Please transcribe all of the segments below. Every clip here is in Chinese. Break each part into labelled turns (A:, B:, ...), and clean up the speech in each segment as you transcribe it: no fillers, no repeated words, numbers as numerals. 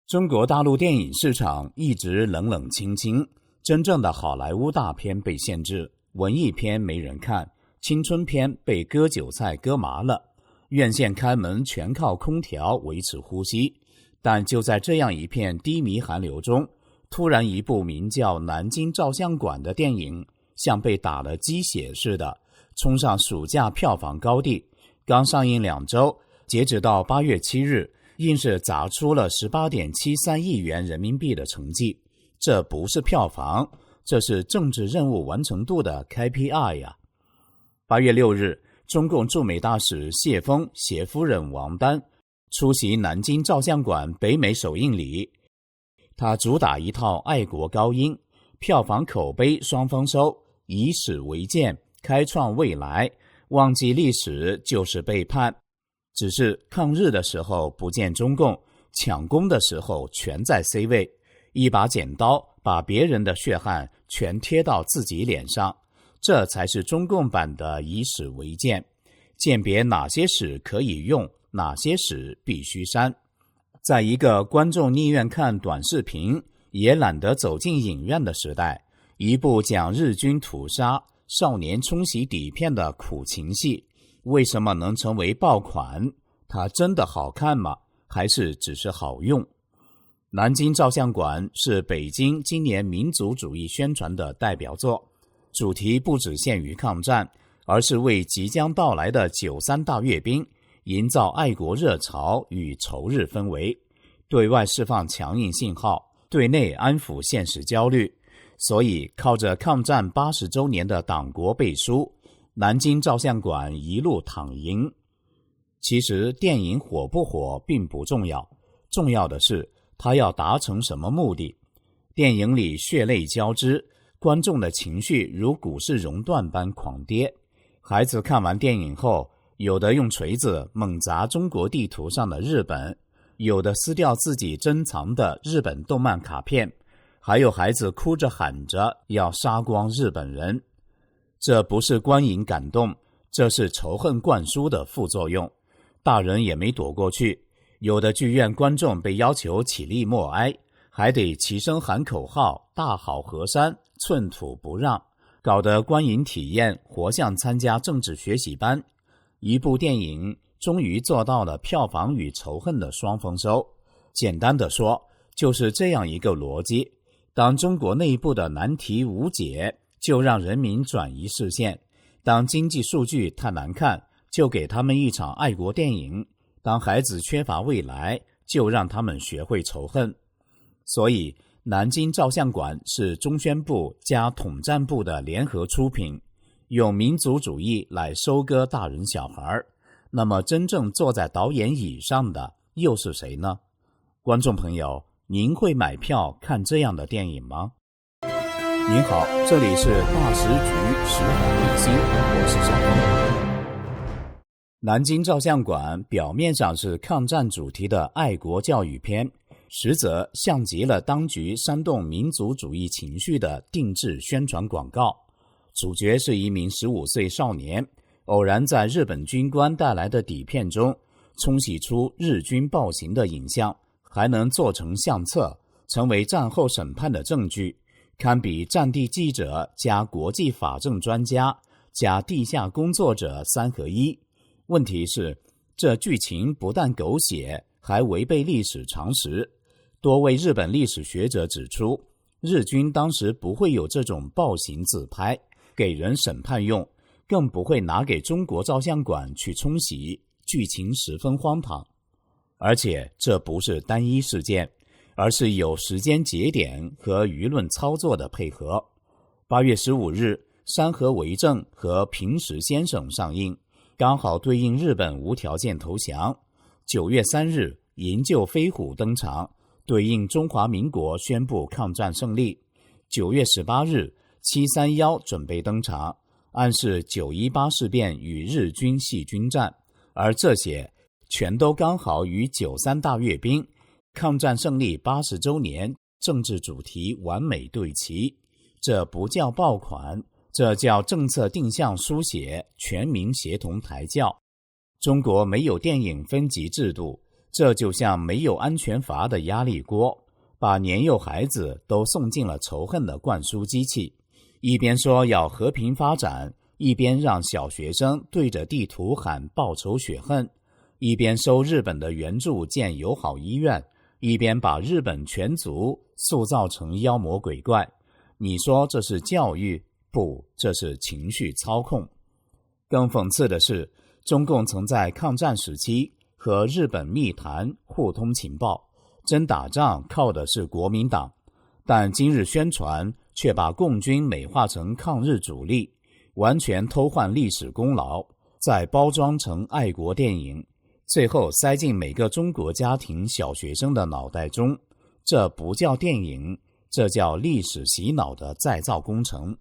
A: 中国大陆电影市场一直冷冷清清，真正的好莱坞大片被限制，文艺片没人看，青春片被割韭菜割麻了，院线开门全靠空调维持呼吸。但就在这样一片低迷寒流中，突然一部名叫《南京照相馆》的电影像被打了鸡血似的冲上暑假票房高地，刚上映2周，截止到8月7日硬是砸出了 18.73 亿元人民币的成绩。这不是票房，这是政治任务完成度的 KPI 呀。8月6日，中共驻美大使谢峰携夫人王丹出席南京照相馆北美首映礼。他主打一套爱国高音，票房口碑双丰收，以史为鉴，开创未来，忘记历史就是背叛。只是抗日的时候不见中共，抢功的时候全在 C 位，一把剪刀把别人的血汗全贴到自己脸上，这才是中共版的以史为鉴，鉴别哪些史可以用，哪些史必须删。在一个观众宁愿看短视频也懒得走进影院的时代，一部讲日军屠杀、少年冲洗底片的苦情戏为什么能成为爆款？它真的好看吗？还是只是好用？南京照相馆是北京今年民族主义宣传的代表作，主题不只限于抗战，而是为即将到来的93大阅兵营造爱国热潮与仇日氛围，对外释放强硬信号，对内安抚现实焦虑。所以靠着抗战80周年的党国背书，南京照相馆一路躺赢。其实电影火不火并不重要，重要的是它要达成什么目的。电影里血泪交织，观众的情绪如股市熔断般狂跌。孩子看完电影后，有的用锤子猛砸中国地图上的日本，有的撕掉自己珍藏的日本动漫卡片，还有孩子哭着喊着要杀光日本人。这不是观影感动，这是仇恨灌输的副作用。大人也没躲过去，有的剧院观众被要求起立默哀，还得齐声喊口号，大好河山，寸土不让，搞得观影体验活像参加政治学习班。一部电影终于做到了票房与仇恨的双丰收。简单的说，就是这样一个逻辑。当中国内部的难题无解，就让人民转移视线；当经济数据太难看，就给他们一场爱国电影；当孩子缺乏未来，就让他们学会仇恨。所以南京照相馆是中宣部加统战部的联合出品，用民族主义来收割大人小孩。那么真正坐在导演椅上的又是谁呢？观众朋友，您会买票看这样的电影吗？您好，这里是大时局时海卫星，我是小峰。南京照相馆表面上是抗战主题的爱国教育片，实则像极了当局煽动民族主义情绪的定制宣传广告。主角是一名15岁少年，偶然在日本军官带来的底片中冲洗出日军暴行的影像，还能做成相册，成为战后审判的证据，堪比战地记者加国际法政专家加地下工作者3合1。问题是，这剧情不但狗血，还违背历史常识。多位日本历史学者指出，日军当时不会有这种暴行自拍给人审判用，更不会拿给中国照相馆去冲洗，剧情十分荒唐。而且这不是单一事件，而是有时间节点和舆论操作的配合。8月15日，山河为政和平时先生上映，刚好对应日本无条件投降。9月3日，营救飞虎登场，对应中华民国宣布抗战胜利。9月18日，731准备登场，暗示918事变与日军系军战，而这些全都刚好与93大阅兵、抗战胜利80周年政治主题完美对齐。这不叫爆款，这叫政策定向书写，全民协同抬轿。中国没有电影分级制度，这就像没有安全阀的压力锅，把年幼孩子都送进了仇恨的灌输机器，一边说要和平发展，一边让小学生对着地图喊报仇雪恨，一边收日本的援助建友好医院，一边把日本全族塑造成妖魔鬼怪。你说这是教育？不，这是情绪操控。更讽刺的是，中共曾在抗战时期和日本密谈互通情报，真打仗靠的是国民党，但今日宣传却把共军美化成抗日主力，完全偷换历史功劳，再包装成爱国电影，最后塞进每个中国家庭小学生的脑袋中。这不叫电影，这叫历史洗脑的再造工程。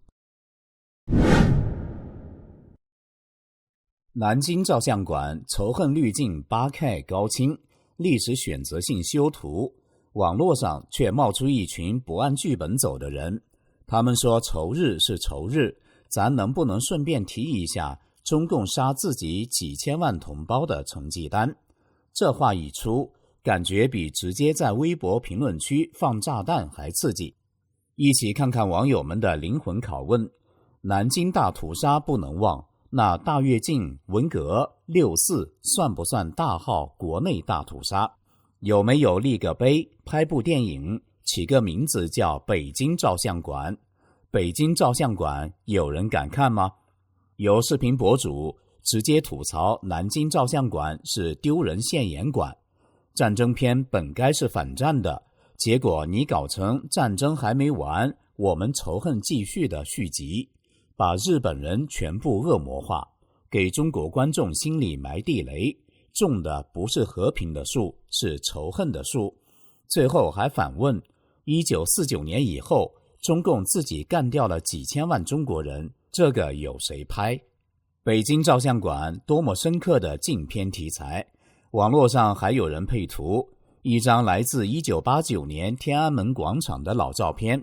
A: 南京照相馆仇恨滤镜 8K 高清，历史选择性修图，网络上却冒出一群不按剧本走的人。他们说仇日是仇日，咱能不能顺便提一下中共杀自己几千万同胞的成绩单？这话一出，感觉比直接在微博评论区放炸弹还刺激。一起看看网友们的灵魂拷问：南京大屠杀不能忘，那大跃进、文革、6·4算不算大号国内大屠杀？有没有立个碑，拍部电影，起个名字叫北京照相馆？北京照相馆有人敢看吗？有视频博主直接吐槽南京照相馆是丢人现眼馆，战争片本该是反战的，结果你搞成战争还没完，我们仇恨继续的续集，把日本人全部恶魔化，给中国观众心里埋地雷，种的不是和平的树，是仇恨的树。最后还反问，1949年以后，中共自己干掉了几千万中国人，这个有谁拍？北京照相馆多么深刻的禁片题材，网络上还有人配图，一张来自1989年天安门广场的老照片，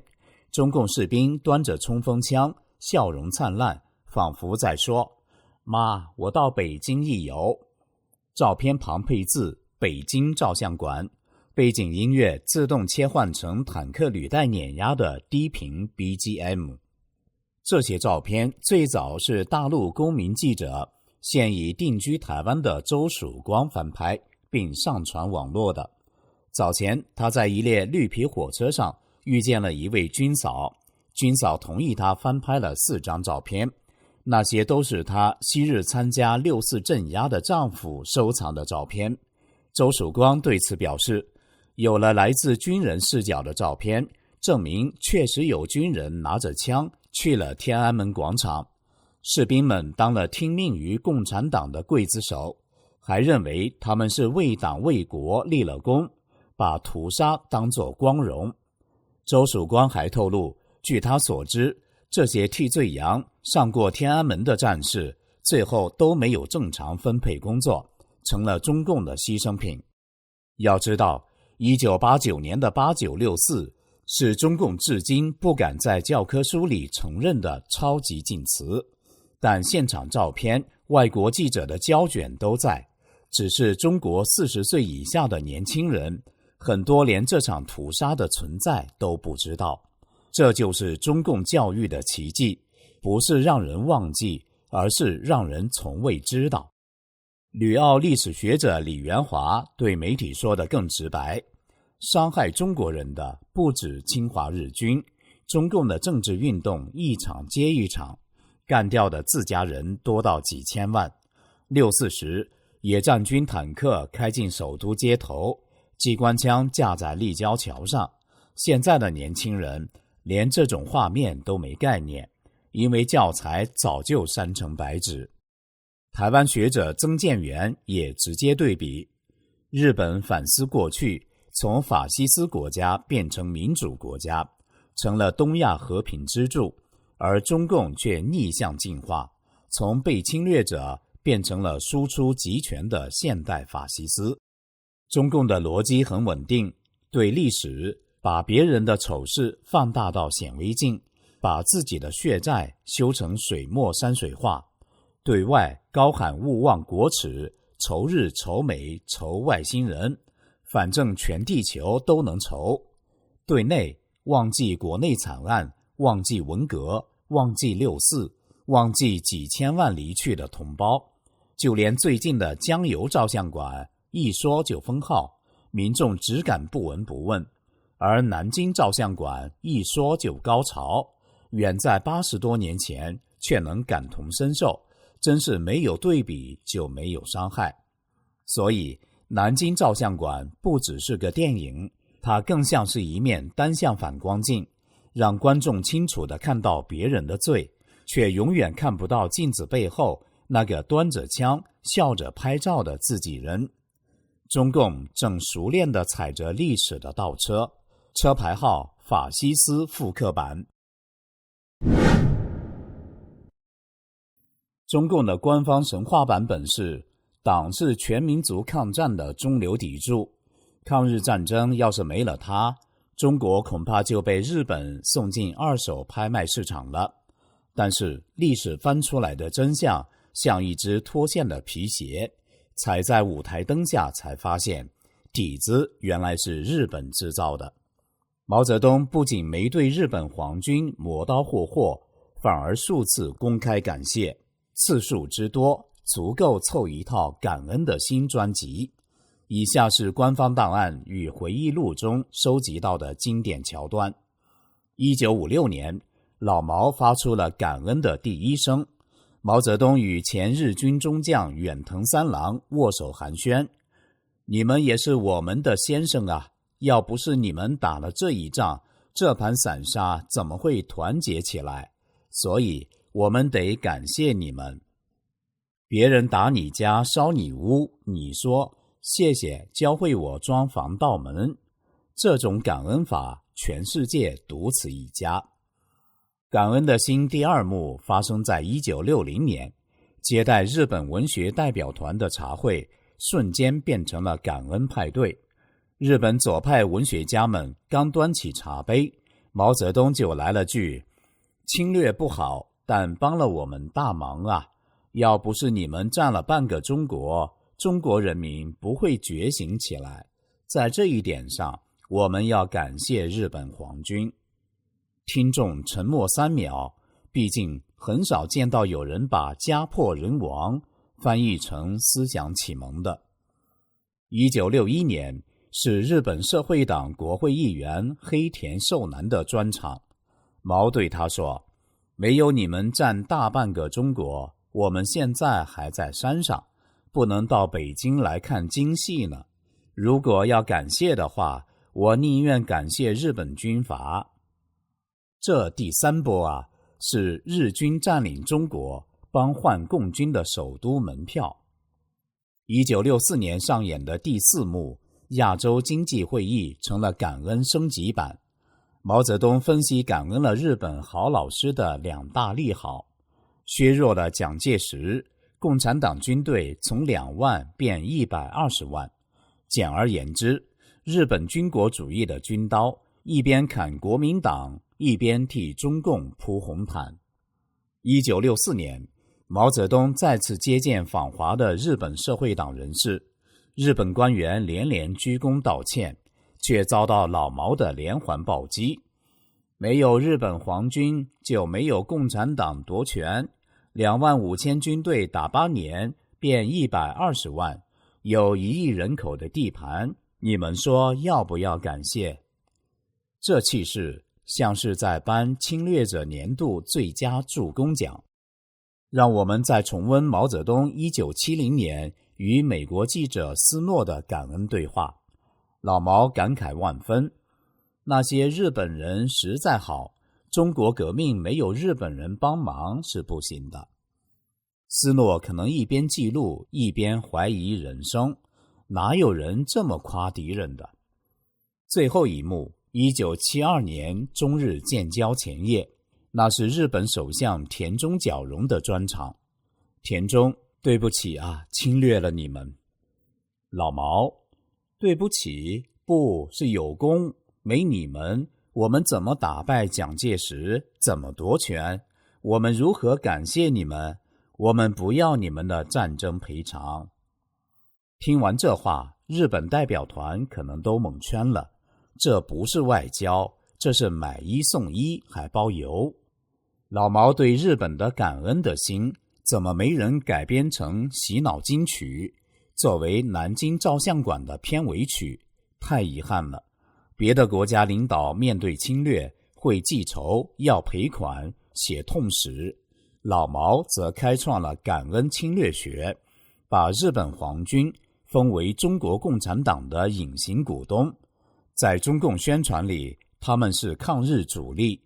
A: 中共士兵端着冲锋枪，笑容灿烂，仿佛在说：妈，我到北京一游。照片旁配字北京照相馆，背景音乐自动切换成坦克履带碾压的低频 BGM。 这些照片最早是大陆公民记者现已定居台湾的周曙光翻拍并上传网络的。早前他在一列绿皮火车上遇见了一位军嫂，军嫂同意他翻拍了4张照片，那些都是她昔日参加6·4镇压的丈夫收藏的照片。周曙光对此表示，有了来自军人视角的照片，证明确实有军人拿着枪去了天安门广场，士兵们当了听命于共产党的刽子手，还认为他们是为党为国立了功，把屠杀当作光荣。周曙光还透露，据他所知，这些替罪羊上过天安门的战士，最后都没有正常分配工作，成了中共的牺牲品。要知道，1989年的8964是中共至今不敢在教科书里承认的超级禁词，但现场照片、外国记者的胶卷都在，只是中国40岁以下的年轻人，很多连这场屠杀的存在都不知道。这就是中共教育的奇迹，不是让人忘记，而是让人从未知道。旅澳历史学者李元华对媒体说得更直白，伤害中国人的不止侵华日军，中共的政治运动一场接一场，干掉的自家人多到几千万。6·4时，野战军坦克开进首都街头，机关枪架在立交桥上，现在的年轻人连这种画面都没概念，因为教材早就删成白纸。台湾学者曾建元也直接对比，日本反思过去，从法西斯国家变成民主国家，成了东亚和平支柱，而中共却逆向进化，从被侵略者变成了输出集权的现代法西斯。中共的逻辑很稳定，对历史把别人的丑事放大到显微镜，把自己的血债修成水墨山水画，对外高喊勿忘国耻，仇日仇美仇外星人，反正全地球都能愁。对内忘记国内惨案，忘记文革，忘记6·4，忘记几千万离去的同胞，就连最近的江油照相馆一说就封号，民众只敢不闻不问，而南京照相馆一说就高潮，远在80多年前却能感同身受，真是没有对比就没有伤害。所以南京照相馆不只是个电影，它更像是一面单向反光镜，让观众清楚地看到别人的罪，却永远看不到镜子背后那个端着枪笑着拍照的自己人。中共正熟练地踩着历史的倒车，车牌号法西斯复刻版。中共的官方神话版本是，党是全民族抗战的中流砥柱，抗日战争要是没了它，中国恐怕就被日本送进二手拍卖市场了。但是历史翻出来的真相像一只脱线的皮鞋，踩在舞台灯下才发现，底子原来是日本制造的。毛泽东不仅没对日本皇军磨刀霍霍，反而数次公开感谢，次数之多足够凑一套感恩的新专辑。以下是官方档案与回忆录中收集到的经典桥段。1956年，老毛发出了感恩的第一声，毛泽东与前日军中将远藤三郎握手寒暄：“你们也是我们的先生啊，要不是你们打了这一仗，这盘散沙怎么会团结起来？所以我们得感谢你们。别人打你家烧你屋，你说谢谢教会我装防盗门，这种感恩法全世界独此一家。”感恩的心第二幕发生在1960年，接待日本文学代表团的茶会瞬间变成了感恩派对。日本左派文学家们刚端起茶杯，毛泽东就来了句：“侵略不好，但帮了我们大忙啊！要不是你们占了半个中国，中国人民不会觉醒起来。在这一点上，我们要感谢日本皇军。”听众沉默3秒，毕竟很少见到有人把家破人亡翻译成思想启蒙的。1961年是日本社会党国会议员黑田寿男的专场，毛对他说：“没有你们占大半个中国，我们现在还在山上，不能到北京来看京戏呢。如果要感谢的话，我宁愿感谢日本军阀。”这第3波啊，是日军占领中国，帮换共军的首都门票。1964年上演的第4幕，亚洲经济会议成了感恩升级版。毛泽东分析感恩了日本好老师的2大利好：削弱了蒋介石，共产党军队从2万变120万。简而言之，日本军国主义的军刀一边砍国民党，一边替中共铺红毯。1964年，毛泽东再次接见访华的日本社会党人士，日本官员连连鞠躬道歉，却遭到老毛的连环暴击。没有日本皇军，就没有共产党夺权，25000军队打8年变120万，有1亿人口的地盘，你们说要不要感谢？这气势像是在颁侵略者年度最佳助攻奖。让我们再重温毛泽东1970年与美国记者斯诺的感恩对话。老毛感慨万分，那些日本人实在好，中国革命没有日本人帮忙是不行的。斯诺可能一边记录一边怀疑人生，哪有人这么夸敌人的？最后一幕，1972年中日建交前夜，那是日本首相田中角荣的专场。田中，对不起啊，侵略了你们。老毛，对不起，不是有功，没你们，我们怎么打败蒋介石，怎么夺权？我们如何感谢你们？我们不要你们的战争赔偿。听完这话，日本代表团可能都蒙圈了，这不是外交，这是买一送一还包邮。老毛对日本的感恩的心，怎么没人改编成洗脑金曲，作为南京照相馆的片尾曲？太遗憾了。别的国家领导面对侵略会记仇，要赔款，写痛史，老毛则开创了感恩侵略学，把日本皇军封为中国共产党的隐形股东。在中共宣传里，他们是抗日主力，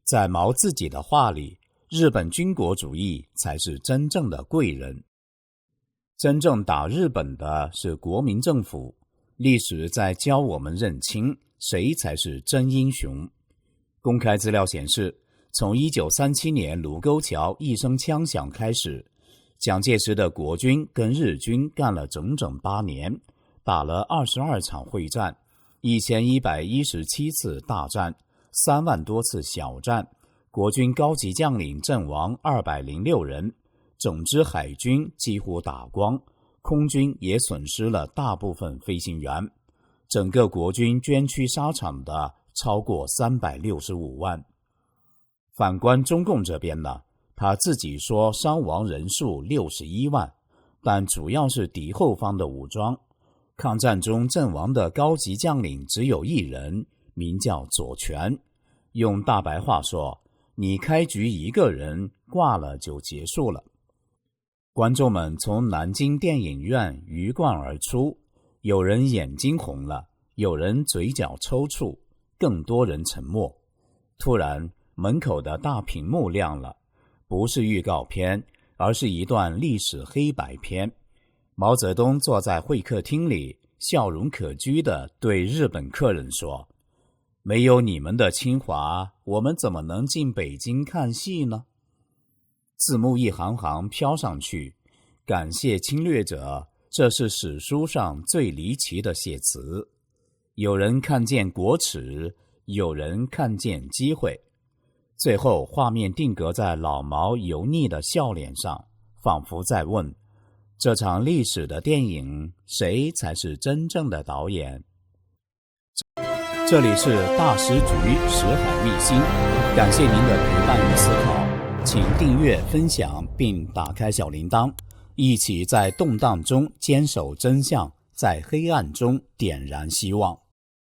A: 在毛自己的话里，日本军国主义才是真正的贵人。真正打日本的是国民政府，历史在教我们认清谁才是真英雄。公开资料显示，从1937年卢沟桥一声枪响开始，蒋介石的国军跟日军干了整整8年，打了22场会战，1117次大战，3万多次小战，国军高级将领阵亡206人，整支海军几乎打光，空军也损失了大部分飞行员，整个国军捐躯沙场的超过365万。反观中共这边呢，他自己说伤亡人数61万，但主要是敌后方的武装。抗战中阵亡的高级将领只有1人，名叫左权。用大白话说，你开局一个人挂了就结束了。观众们从南京电影院鱼贯而出，有人眼睛红了，有人嘴角抽搐，更多人沉默。突然门口的大屏幕亮了，不是预告片，而是一段历史黑白片。毛泽东坐在会客厅里，笑容可掬地对日本客人说，没有你们的清华，我们怎么能进北京看戏呢？字幕一行行飘上去，感谢侵略者，这是史书上最离奇的写词。有人看见国耻，有人看见机会。最后画面定格在老毛油腻的笑脸上，仿佛在问，这场历史的电影，谁才是真正的导演？这里是大师局识海秘辛，感谢您的陪伴与思考，请订阅、分享并打开小铃铛，一起在动荡中坚守真相，在黑暗中点燃希望。